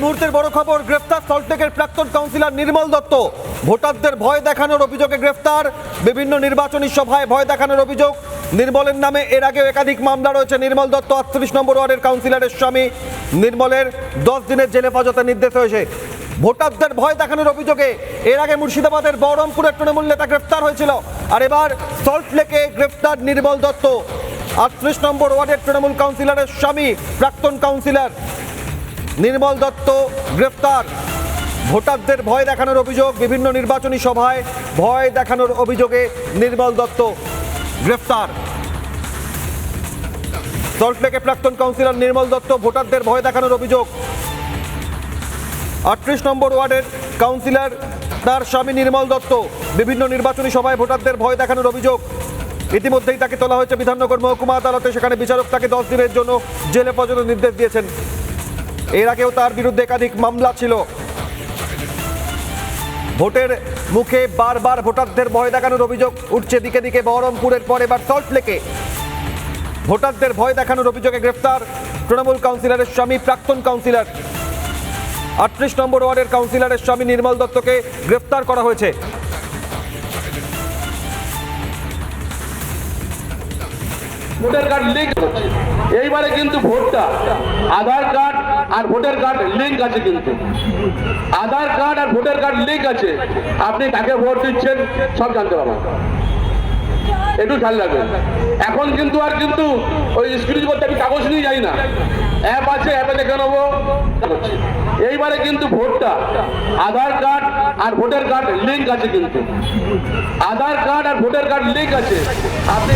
মুহূর্তের বড় খবর, গ্রেফতার সল্টলেকের প্রাক্তন কাউন্সিলর নির্মল দত্ত। ভোটারদের ভয় দেখানোর অভিযোগে গ্রেফতার। বিভিন্ন নির্বাচনী সভায় ভয় দেখানোর অভিযোগ নির্মলের নামে। এর আগেও একাধিক মামলা রয়েছে। নির্মল দত্ত 38 নম্বর ওয়ার্ডের কাউন্সিলরের স্বামী। নির্মলের 10 দিনের জেল হেফাজতের নির্দেশ হয়েছে ভোটারদের ভয় দেখানোর অভিযোগে। এর আগে মুর্শিদাবাদের বহরমপুরের তৃণমূল নেতা গ্রেফতার হয়েছিল, আর এবার সল্টলেকে গ্রেফতার নির্মল দত্ত। 38 নম্বর ওয়ার্ডের তৃণমূল কাউন্সিলরের স্বামী, প্রাক্তন কাউন্সিলর নির্মল দত্ত গ্রেফতার। ভোটারদের ভয় দেখানোর অভিযোগ, বিভিন্ন নির্বাচনী সভায় ভয় দেখানোর অভিযোগে নির্মল দত্ত গ্রেফতার। সল্টলেকে প্রাক্তন কাউন্সিলর নির্মল দত্ত, ভোটারদের ভয় দেখানোর অভিযোগ। 38 নম্বর ওয়ার্ডের কাউন্সিলর তার স্বামী নির্মল দত্ত, বিভিন্ন নির্বাচনী সভায় ভোটারদের ভয় দেখানোর অভিযোগ। ইতিমধ্যেই তাকে তোলা হয়েছে বিধাননগর মহকুমা আদালতে। সেখানে বিচারক তাকে 10 দিনের জন্য জেল হেফাজতের নির্দেশ দিয়েছেন। এর আগেও তার বিরুদ্ধে একাধিক মামলা ছিল। ভোটের মুখে বারবার ভোটারদের ভয় দেখানোর অভিযোগ উঠছে দিকে দিকে। বহরমপুরের পর এবার সল্টলেকে ভোটারদের ভয় দেখানোর অভিযোগে গ্রেফতার তৃণমূল কাউন্সিলরের স্বামী, প্রাক্তন কাউন্সিলর। 38 নম্বর ওয়ার্ডের কাউন্সিলরের স্বামী নির্মল দত্তকে গ্রেফতার করা হয়েছে। ভোটার কার্ড লিঙ্ক হচ্ছে এইবারে, কিন্তু ভোটটা আধার কার্ড আর ভোটার কার্ড লিঙ্ক আছে, কিন্তু আধার কার্ড আর ভোটার কার্ড লিঙ্ক আছে। আপনি কাকে ভোট দিচ্ছেন সব জানতে পারবেন, একটু খেয়াল রাখবেন। এখন কিন্তু আর কিন্তু ওই স্ক্রিন করতে আমি কাগজ নিয়ে যাই না, অ্যাপ আছে, অ্যাপে দেখে নেবো। এইবারে কিন্তু ভোটটা আধার কার্ড আর ভোটার কার্ড লিঙ্ক আছে, কিন্তু আধার কার্ড আর ভোটার কার্ড লিঙ্ক আছে। আপনি